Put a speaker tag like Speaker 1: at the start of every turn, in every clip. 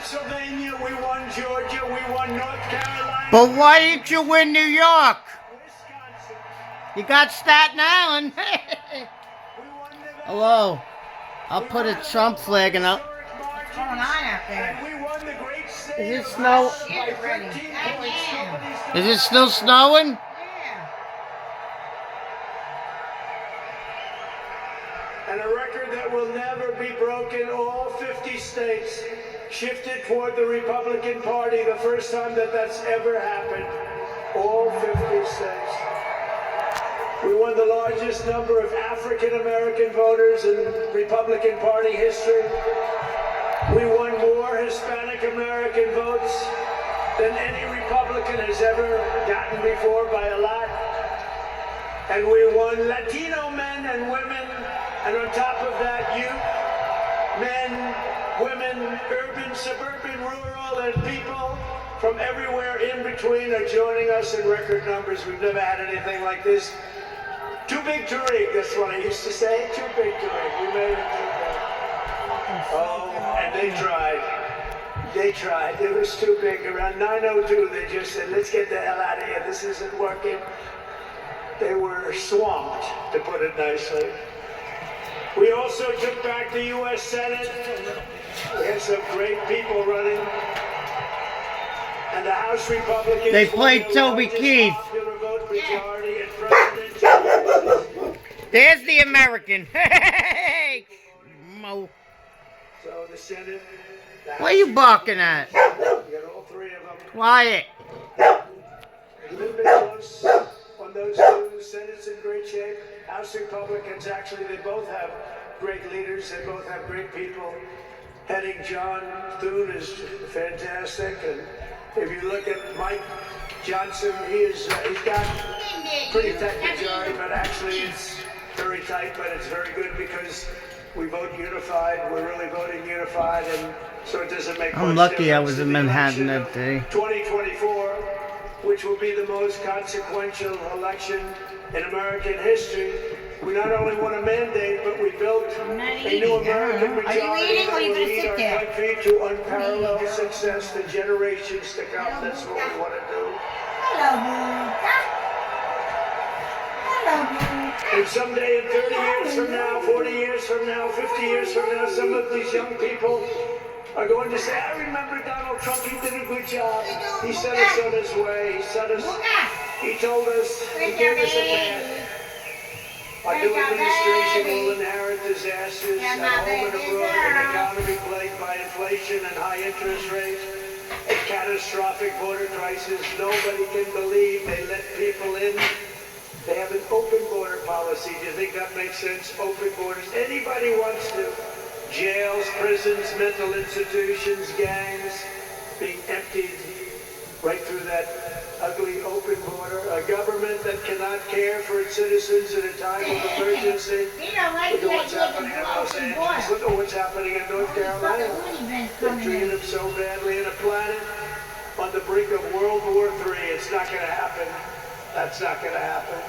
Speaker 1: Pennsylvania, we won Georgia, we won North Carolina.
Speaker 2: But why didn't you win New York?
Speaker 1: Wisconsin.
Speaker 2: You got Staten Island.
Speaker 1: We won Nevada.
Speaker 2: Hello. I'll put a Trump flag and I'll...
Speaker 3: What's going on out there?
Speaker 1: And we won the great state
Speaker 2: Is it
Speaker 1: of
Speaker 2: snow?
Speaker 1: Iowa by 13 points. Nobody's
Speaker 2: Is it still snowing?
Speaker 3: Yeah.
Speaker 1: And a record that will never be broken. All 50 states shifted toward the Republican Party, the first time that that's ever happened. All 50 states. We won the largest number of African-American voters in Republican Party history. We won more Hispanic-American votes than any Republican has ever gotten before by a lot. And we won Latino men and women, and on top of that, youth, men, women, urban, suburban, rural, and people from everywhere in between are joining us in record numbers. We've never had anything like this. Too big to rig, that's what I used to say. Too big to rig. We made it too big. Oh, and they tried. They tried. It was too big. Around 9:02, they just said, let's get the hell out of here. This isn't working. They were swamped, to put it nicely. We also took back the U.S. Senate. We had some great people running. And the House Republicans...
Speaker 2: They played Toby Keith.
Speaker 1: Majority and presidential.
Speaker 2: There's the American. Hey! Mo.
Speaker 1: So the Senate...
Speaker 2: What are you barking at?
Speaker 1: We got all three of them.
Speaker 2: Quiet.
Speaker 1: A little bit close on those two. The Senate's in great shape. House Republicans, actually, they both have great leaders. They both have great people. Heading John Thune is fantastic. And if you look at Mike Johnson, he's got pretty tight majority, but actually it's very tight, but it's very good because we vote unified. We're really voting unified, and so it doesn't make
Speaker 2: I'm
Speaker 1: much
Speaker 2: lucky I
Speaker 1: difference
Speaker 2: was
Speaker 1: in
Speaker 2: in
Speaker 1: the
Speaker 2: Manhattan
Speaker 1: election
Speaker 2: that day.
Speaker 1: of 2024, which will be the most consequential election in American history. We not only want a mandate, but we built a new American majority that will lead our country to unparalleled success for generations to come. That's what we want to do. And someday, in 30 years from now, 40 years from now, 50 years from now, some of these young people are going to say, I remember Donald Trump, he did a good job. He set us on his way. He told us, he gave us a path. Our new administration will inherit disasters at home and abroad, an economy plagued by inflation and high interest rates, a catastrophic border crisis. Nobody can believe they let people in. They have an open border policy. Do you think that makes sense? Open borders. Anybody wants to. Jails, prisons, mental institutions, gangs being emptied right through that ugly open border. A government that cannot care for its citizens in a time of emergency. Look at what's happening in Los Angeles. Look at what's happening in North Carolina. They're treating them so badly. In a planet on the brink of World War III. It's not going to happen. That's not going to happen.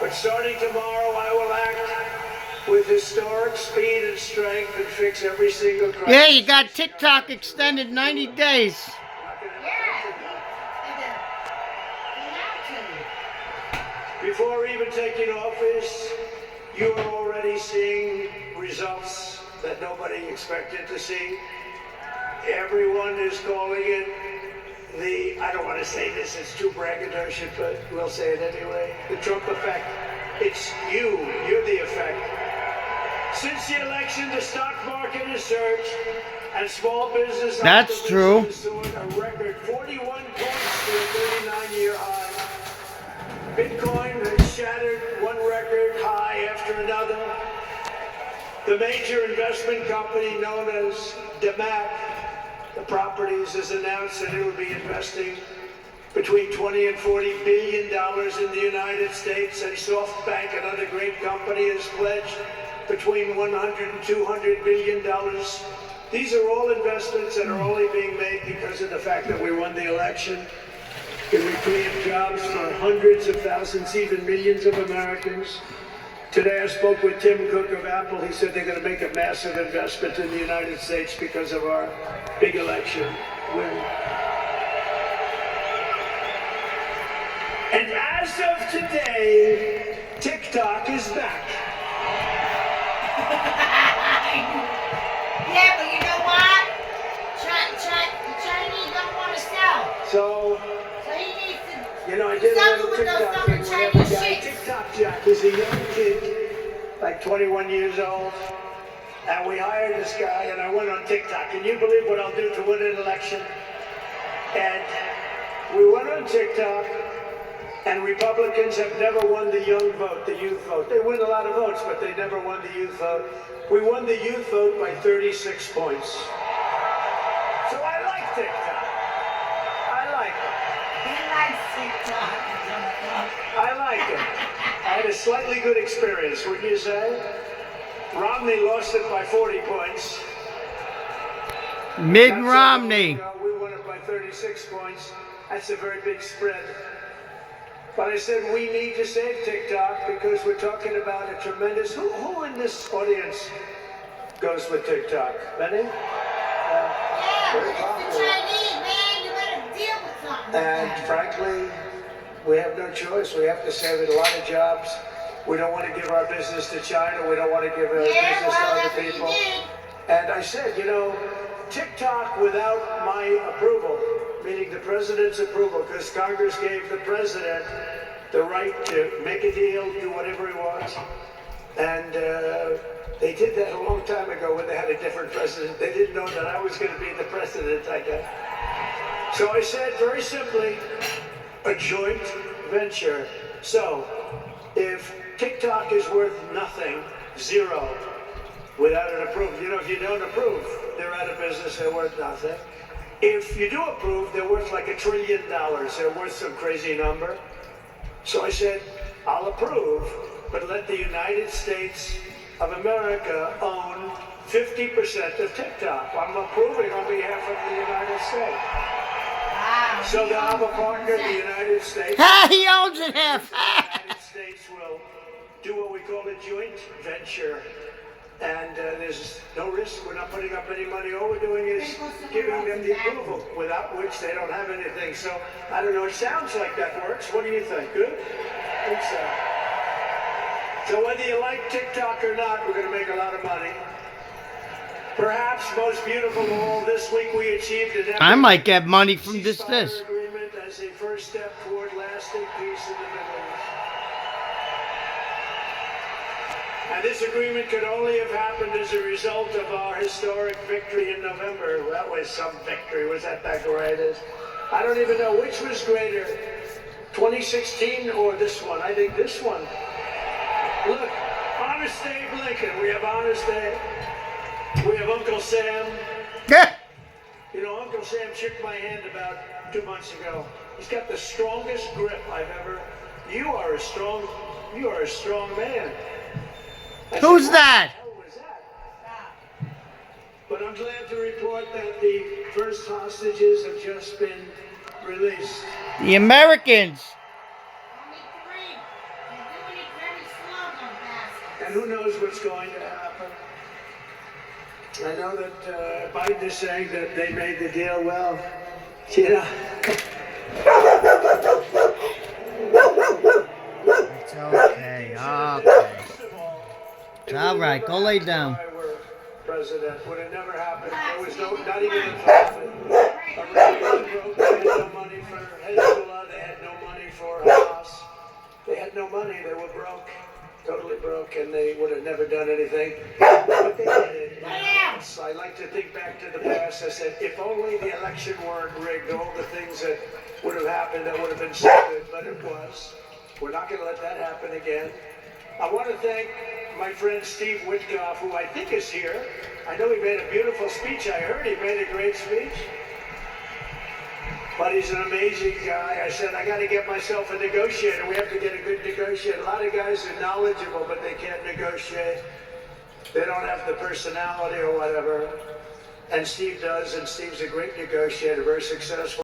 Speaker 1: But starting tomorrow, I will act with historic speed and strength and fix every single crisis.
Speaker 2: Yeah, you got TikTok extended 90 days.
Speaker 1: Before even taking office, you are already seeing results that nobody expected to see. Everyone is calling it I don't want to say this, it's too braggadocious, but we'll say it anyway. The Trump effect. It's you're the effect. Since the election, the stock market has surged, and small business
Speaker 2: That's true.
Speaker 1: has soared a record 41 points to a 39-year high. Bitcoin has shattered one record high after another. The major investment company known as DeMac, the properties, has announced that it will be investing between $20 and $40 billion in the United States, and SoftBank, another great company, has pledged between $100 and $200 billion. These are all investments that are only being made because of the fact that we won the election. And we create jobs for hundreds of thousands, even millions of Americans. Today I spoke with Tim Cook of Apple. He said they're going to make a massive investment in the United States because of our big election win. And as of today, TikTok is back.
Speaker 3: Yeah, but you know what? The Chinese don't want to sell.
Speaker 1: So
Speaker 3: he needs to
Speaker 1: I did a
Speaker 3: something
Speaker 1: little
Speaker 3: with those
Speaker 1: TikTok
Speaker 3: fucking
Speaker 1: thing where the
Speaker 3: Chinese
Speaker 1: guy,
Speaker 3: shit.
Speaker 1: TikTok Jack, is a young kid, like 21 years old. And we hired this guy, and I went on TikTok. Can you believe what I'll do to win an election? And we went on TikTok, and Republicans have never won the young vote, the youth vote. They win a lot of votes, but they never won the youth vote. We won the youth vote by 36 points. So I like TikTok. I like it.
Speaker 3: He likes TikTok.
Speaker 1: I like it. I had a slightly good experience, wouldn't you say? Romney lost it by 40 points.
Speaker 2: Mitt
Speaker 1: Not so long
Speaker 2: Romney.
Speaker 1: ago, we won it by 36 points. That's a very big spread. But I said we need to save TikTok because we're talking about a tremendous... Who in this audience goes with TikTok? Benny?
Speaker 3: Yeah,
Speaker 1: Very
Speaker 3: but it's the
Speaker 1: popular.
Speaker 3: Chinese, man. You better deal with something.
Speaker 1: And frankly, we have no choice. We have to save it. A lot of jobs. We don't want to give our business to China. We don't want to give our business to other
Speaker 3: that's what
Speaker 1: people.
Speaker 3: you did.
Speaker 1: And I said, TikTok without my approval, meaning the president's approval, because Congress gave the president the right to make a deal, do whatever he wants. And they did that a long time ago when they had a different president. They didn't know that I was going to be the president, I guess. So I said, very simply, a joint venture. So if TikTok is worth nothing, zero, without an approval. If you don't approve, they're out of business, they're worth nothing. If you do approve, they're worth like $1 trillion. They're worth some crazy number. So I said, I'll approve, but let the United States of America own 50% of TikTok. I'm approving on behalf of the United States.
Speaker 3: Wow.
Speaker 1: So they'll have a partner, the United States.
Speaker 2: He owns it half.
Speaker 1: The United States will do what we call a joint venture. And there's no risk. We're not putting up any money. All we're doing is giving them the approval, without which they don't have anything. So, I don't know. It sounds like that works. What do you think? Good? I think so. So whether you like TikTok or not, we're going to make a lot of money. Perhaps most beautiful of all, this week we achieved an
Speaker 2: I might get money from this.
Speaker 1: ceasefire agreement as a first step toward lasting peace in the Middle East. And this agreement could only have happened as a result of our historic victory in November. That was some victory. Was that great? I don't even know which was greater, 2016 or this one. I think this one. Look, Honest Abe Lincoln. We have Honest Abe. We have Uncle Sam.
Speaker 2: Yeah.
Speaker 1: Uncle Sam shook my hand about 2 months ago. He's got the strongest grip I've ever. You are a strong man.
Speaker 2: Who's that?
Speaker 1: What the hell was that? But I'm glad to report that the first hostages have just been released.
Speaker 2: The Americans.
Speaker 3: Only 3. They're doing it very slow, those bastards.
Speaker 1: And who knows what's going to happen. I know that Biden is saying that they made the deal well.
Speaker 2: It's okay. Okay. It's all right. Go lay down.
Speaker 1: If I were president, would have never happened. There was not even a profit. Iran broke. They had no money for Hezbollah. They had no money for Hamas. They had no money. They were broke, totally broke, and they would have never done anything. But they did it. So I like to think back to the past. I said, if only the election weren't rigged, all the things that would have happened, that would have been so good. But it was. We're not going to let that happen again. I want to thank my friend Steve Witkoff, who I think is here. I know he made a beautiful speech. I heard he made a great speech. But he's an amazing guy. I said, I got to get myself a negotiator. We have to get a good negotiator. A lot of guys are knowledgeable, but they can't negotiate. They don't have the personality or whatever. And Steve does, and Steve's a great negotiator, very successful.